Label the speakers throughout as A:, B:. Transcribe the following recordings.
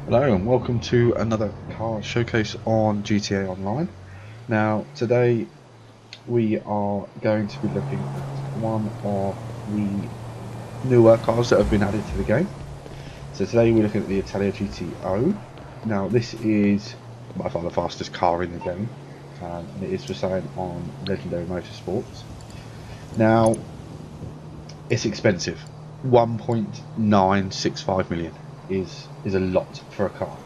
A: Hello and welcome to another car showcase on GTA Online. Now today we are going to be looking at one of the newer cars that have been added to the game. So today we're looking at the Italia GTO. Now this is by far the fastest car in the game, and it is for sale on Legendary Motorsports. Now it's expensive. 1.965 million is a lot for a car.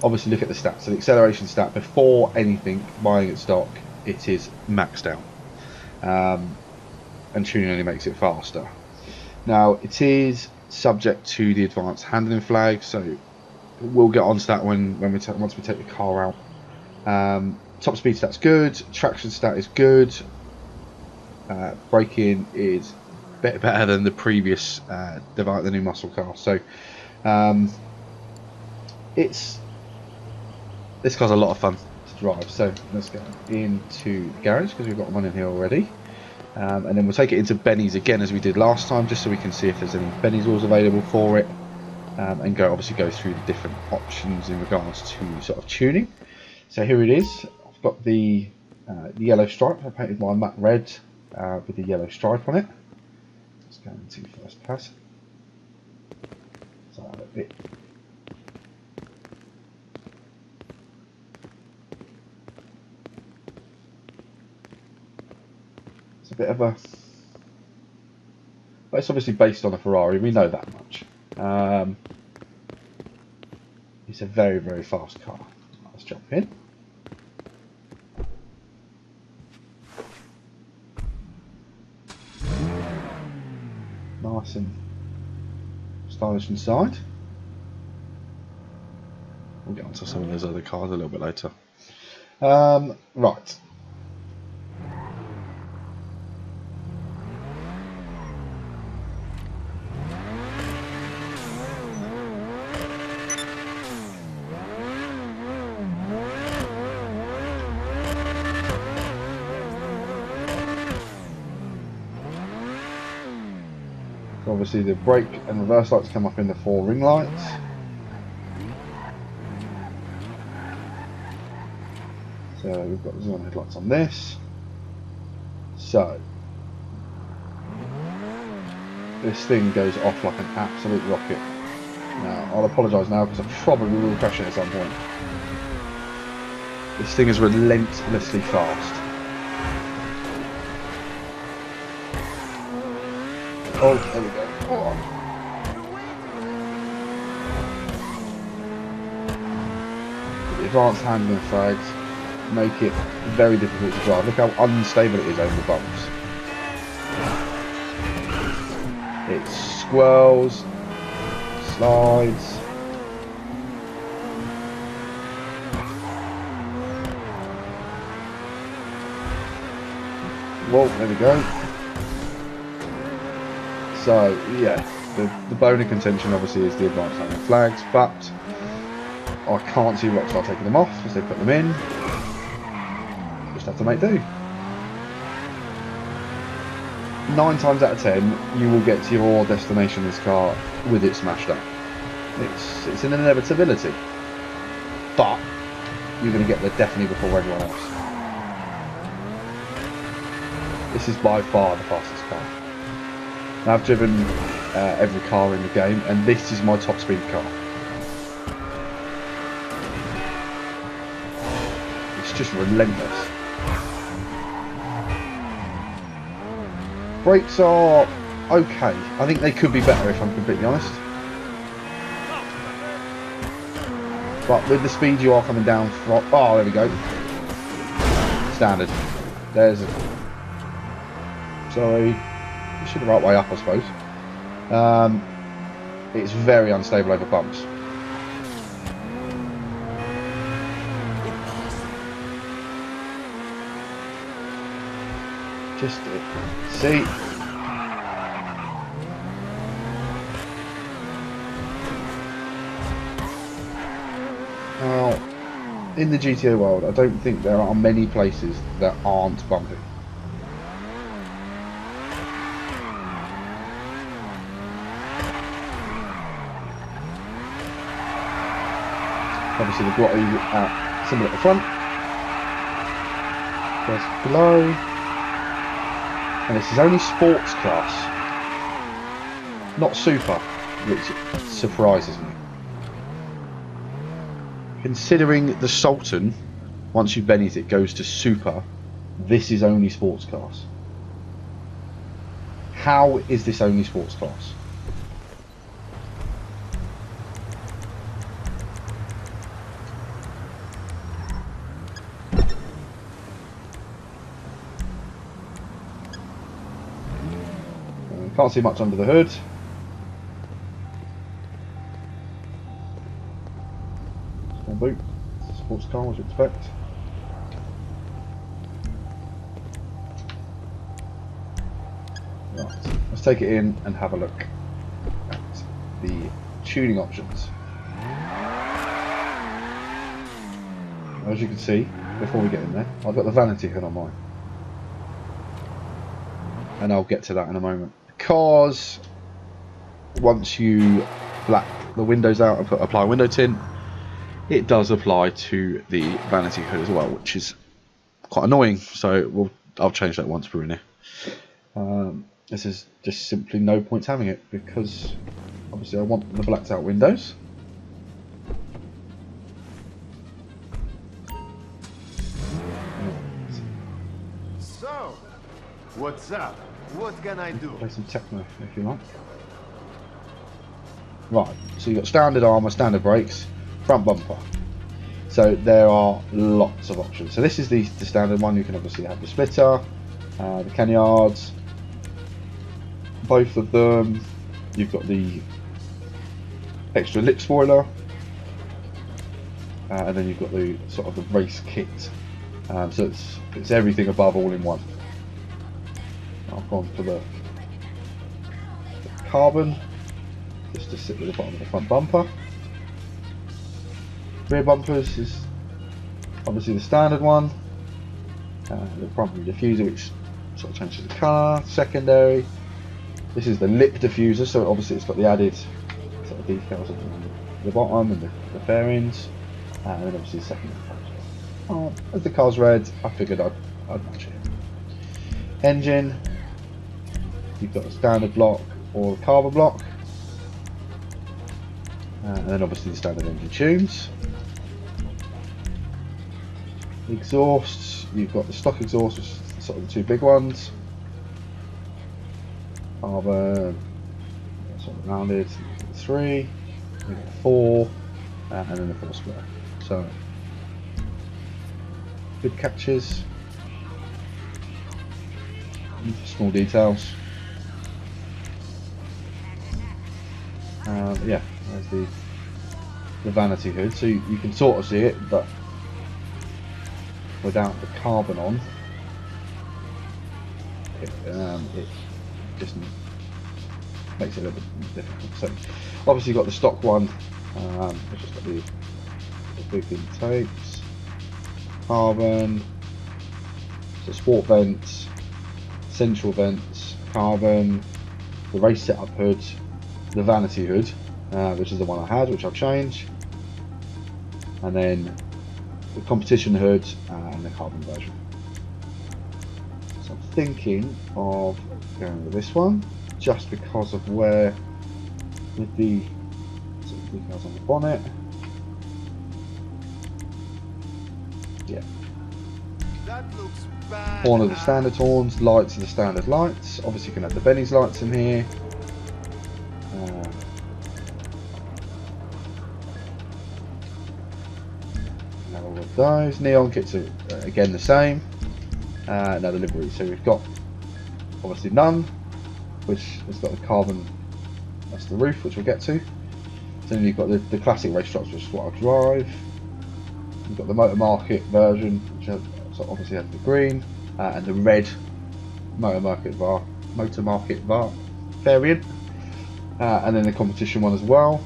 A: Obviously look at the stats. So the acceleration stat, before anything buying it stock, it is maxed out, and tuning only makes it faster. Now it is subject to the advanced handling flag, so we'll get onto that once we take the car out. Top speed stat's good, traction stat is good, braking is better than the previous the new muscle car. So this car's a lot of fun to drive. So let's go into the garage because we've got one in here already, and then we'll take it into Benny's again as we did last time, just so we can see if there's any Benny's wheels available for it, and obviously go through the different options in regards to sort of tuning. So here it is. I've got the yellow stripe. I painted my matte red with the yellow stripe on it. Let's go into first pass. So a bit. It's a bit of a. Well, it's obviously based on a Ferrari. We know that much. It's a very, very fast car. Let's jump in. Nice and stylish inside. We'll get onto some of those other cars a little bit later. Right. So obviously the brake and reverse lights come up in the 4 ring lights. So we've got xenon headlights on this. So this thing goes off like an absolute rocket. Now I'll apologise now because I probably will crash it at some point. This thing is relentlessly fast. Oh, there we go. Oh. The advanced handling flags make it very difficult to drive. Look how unstable it is over the bumps. It swirls, slides. Whoa, there we go. So yeah, the bone of contention obviously is the advanced handling flags, but I can't see Rockstar taking them off because they put them in. Just have to make do. 9 times out of 10, you will get to your destination in this car with it smashed up. It's an inevitability, but you're going to get there definitely before everyone else. This is by far the fastest car. Now, I've driven every car in the game, and this is my top speed car. It's just relentless. Brakes are okay. I think they could be better if I'm completely honest. But with the speed you are coming down from... Oh, there we go. Standard. There's a... Sorry. Should the right way up, I suppose. It's very unstable over bumps. Just see. Now, in the GTA world, I don't think there are many places that aren't bumpy. Obviously the Grotti out symbol at the front. There's below. And this is only sports class, not super, which surprises me. Considering the Sultan, once you bennies it, goes to super, this is only sports class. How is this only sports class? Can't see much under the hood. Small boot. Sports car, as you expect. Right, let's take it in and have a look at the tuning options. As you can see, before we get in there, I've got the vanity hood on mine. And I'll get to that in a moment. Because once you black the windows out and apply window tint, it does apply to the vanity hood as well, which is quite annoying. So I'll change that once we're in here. This is just simply no point having it, because obviously I want the blacked out windows.
B: So, what's up? What can I do?
A: Play some techno if you like. Right, so you've got standard armour, standard brakes, front bumper. So there are lots of options. So this is the standard one. You can obviously have the splitter, the canards, both of them. You've got the extra lip spoiler, and then you've got the sort of the race kit. So it's everything above all in one. I've gone for the carbon, just to sit at the bottom of the front bumper. Rear bumpers is obviously the standard one. The front diffuser, which sort of changes the colour. Secondary. This is the lip diffuser, so obviously it's got the added sort of decals on the bottom and the fairings, and then obviously the secondary. As the car's red, I figured I'd match it. Engine. You've got a standard block or a carbon block, and then obviously the standard engine tunes. Exhausts, you've got the stock exhaust, which is sort of the two big ones. Carbon, sort of rounded, 3, you've got 4, and then the 4 square. So, good catches, small details. Yeah, there's the vanity hood, so you can sort of see it, but without the carbon on, it just makes it a little bit difficult. So obviously you've got the stock one, which has got the big intakes, carbon, so sport vents, central vents, carbon, the race setup hood, the vanity hood, which is the one I had, which I'll change, and then the competition hood and the carbon version. So I'm thinking of going with this one, just because of where, with the sort of details on the bonnet. Yeah.
B: That looks bad.
A: Horn of the standard horns, lights are the standard lights. Obviously you can have the Benny's lights in here. All of those. Neon kits are again the same. Now the livery. So we've got obviously none, which has got the carbon, that's the roof, which we'll get to. So then you've got the classic race trucks, which is what I drive. You've got the motor market version, which has, so obviously has the green, and the red motor market var variant, and then the competition one as well,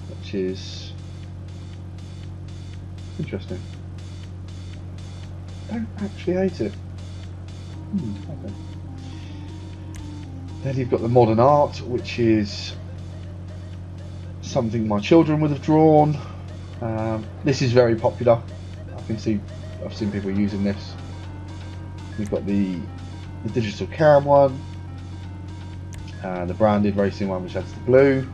A: which is interesting. I don't actually hate it. Okay. Then you've got the modern art, which is something my children would have drawn. This is very popular. I've seen people using this. We've got the digital cam one, the branded racing one, which has the blue,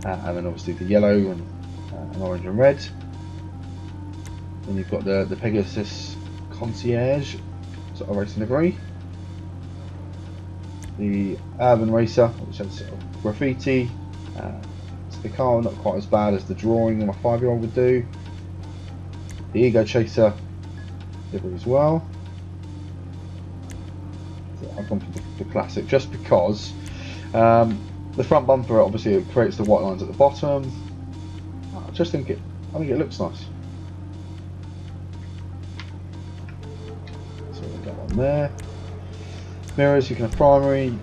A: and then obviously the yellow and orange and red. Then you've got the Pegasus Concierge sort of racing livery, the Urban Racer, which has sort of graffiti. The car not quite as bad as the drawing my 5-year-old would do. The Ego Chaser livery as well. So I've gone for the classic just because the front bumper obviously it creates the white lines at the bottom. I think it looks nice. So we've got one there. Mirrors, you can have primary,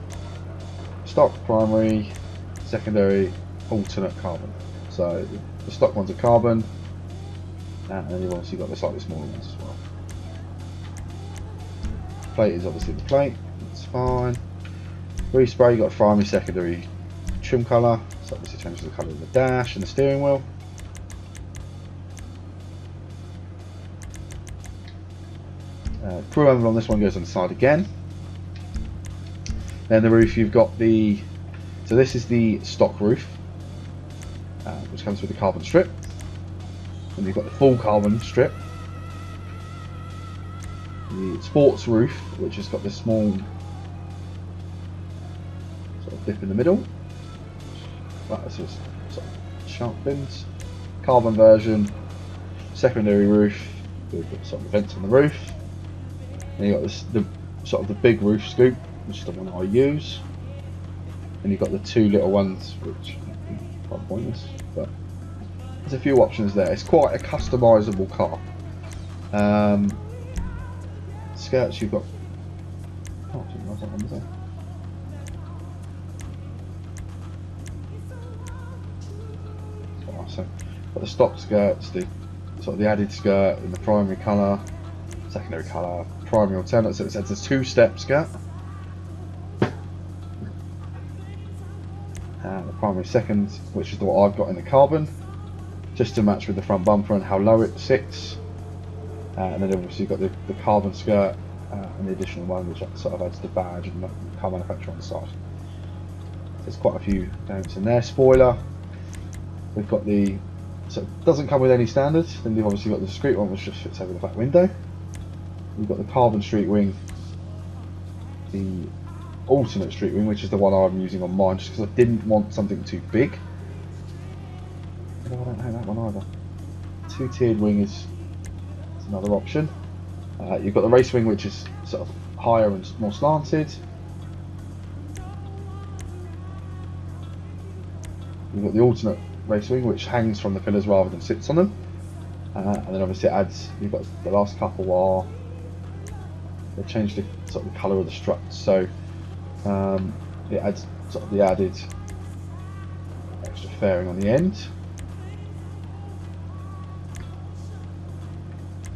A: stock, primary, secondary, alternate carbon. So the stock ones are carbon, and then you've obviously got the slightly smaller ones as well. Plate is obviously the plate, that's fine. Respray, you've got primary, secondary, trim colour, so obviously changes the colour of the dash and the steering wheel. Crew emblem on this one goes on the side again. Then the roof, you've got so this is the stock roof, which comes with the carbon strip. And you've got the full carbon strip. The sports roof, which has got this small sort of dip in the middle. That's just sort of sharp fins. Carbon version, secondary roof with sort of vents on the roof. And you've got the sort of the big roof scoop, which is the one I use. And you've got the two little ones, which are quite pointless, but there's a few options there. It's quite a customisable car. Skirts, you've got. Oh, I didn't know that one was there. So, got the stock skirts, the sort of the added skirt in the primary colour, secondary colour, primary alternate. So it's a two-step skirt. The primary second, which is what I've got in the carbon, just to match with the front bumper and how low it sits. And then obviously you've got the carbon skirt and the additional one, which sort of adds the badge and the car manufacturer on the side. There's quite a few notes in there. Spoiler, we've got so it doesn't come with any standards. Then you've obviously got the discrete one, which just fits over the back window. We've got the carbon street wing, the alternate street wing, which is the one I'm using on mine, just because I didn't want something too big. No, I don't have that one either. Two-tiered wing is another option. You've got the race wing, which is sort of higher and more slanted. You've got the alternate race wing, which hangs from the pillars rather than sits on them. And then obviously it adds, you've got the last couple are, they changed the sort of the colour of the struts, so it adds sort of the added extra fairing on the end.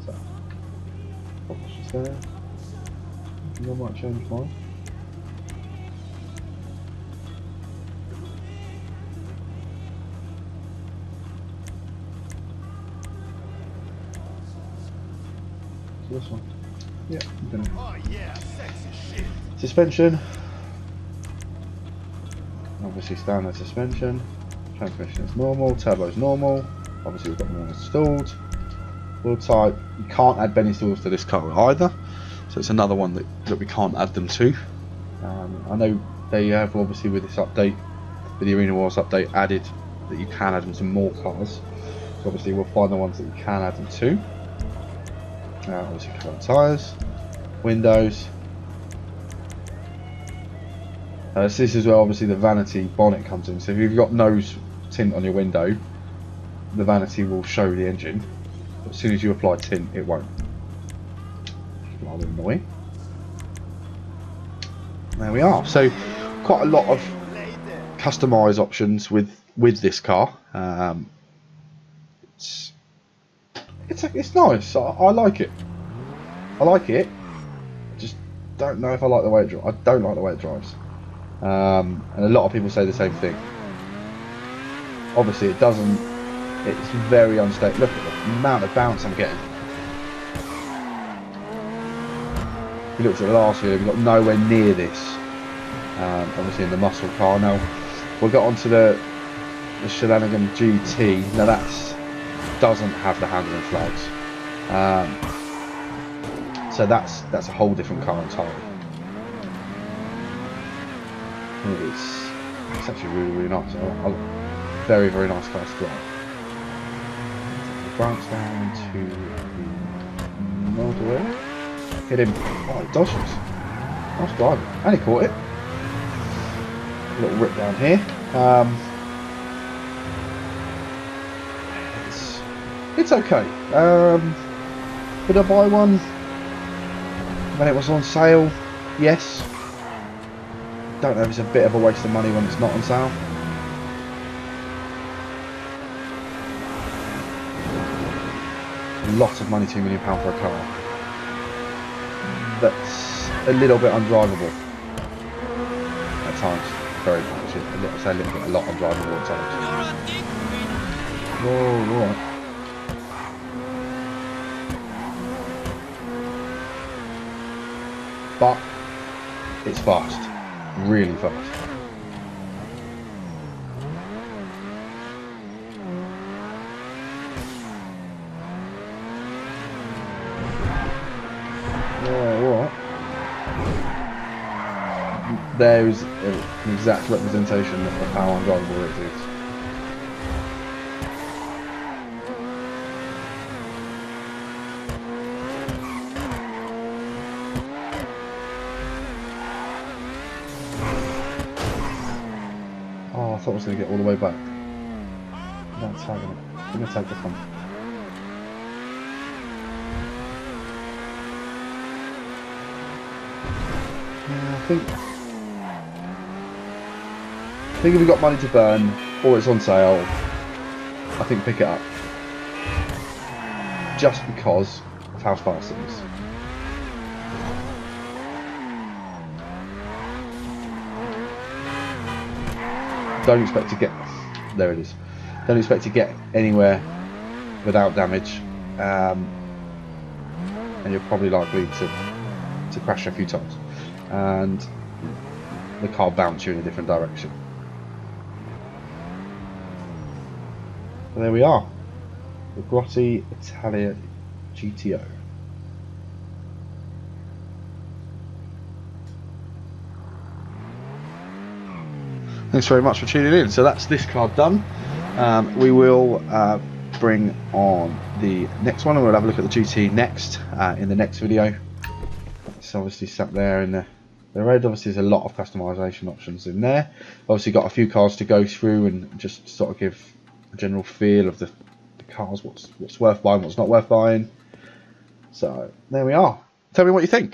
A: So, just there. I think I might change mine. So this one. Yeah, I'm gonna.
B: Oh yeah, sexy shit.
A: Suspension. Obviously standard suspension. Transmission is normal, turbo is normal. Obviously we've got them all installed. Wheel type, you can't add Benny stalls to this car either. So it's another one that we can't add them to. I know they have obviously with this update, with the Arena Wars update, added that you can add them to more cars. So obviously we'll find the ones that you can add them to. Obviously carbon tyres, windows. This is where obviously the vanity bonnet comes in. So if you've got nose tint on your window, the vanity will show the engine. But as soon as you apply tint, it won't. Rather annoying. There we are. So quite a lot of customise options with this car. It's nice. I like it. I like it. I just don't know if I like the way it drives. I don't like the way it drives. And a lot of people say the same thing. Obviously, it doesn't It's very unstable. Look at the amount of bounce I'm getting. If you looked at the last video, we got nowhere near this. Obviously in the muscle car. Now we'll get onto the Shenanigan GT. Now that doesn't have the handling flags. So that's a whole different car entirely. It's actually really nice. Very nice car to drive. Bounce down to the motorway. Hit him. Oh, it dodges. Nice driving. And he caught it. A little rip down here. It's okay. Would I buy one when it was on sale? Yes. Don't know if it's a bit of a waste of money when it's not on sale. A lot of money, £2 million for a car. That's a little bit undrivable at times. Very much. I say a little bit, a lot undrivable at times. Oh, right. But it's fast, really fast. There is an exact representation of how undrivable it is. Oh, I thought I was going to get all the way back. That's having it. I'm going to take the front. Yeah, I think if you've got money to burn, or it's on sale, I think pick it up. Just because of how fast it is. Don't expect to get... There it is. Don't expect to get anywhere without damage. And you're probably likely to crash a few times. And the car will bounce you in a different direction. And there we are, the Grotti Itali GTO. Thanks very much for tuning in. So that's this car done. We will bring on the next one, and we'll have a look at the GT next in the next video. It's obviously sat there in the red. Obviously there's a lot of customization options in there. Obviously got a few cars to go through and just sort of give a general feel of the cars, what's worth buying, what's not worth buying. So there we are. Tell me what you think.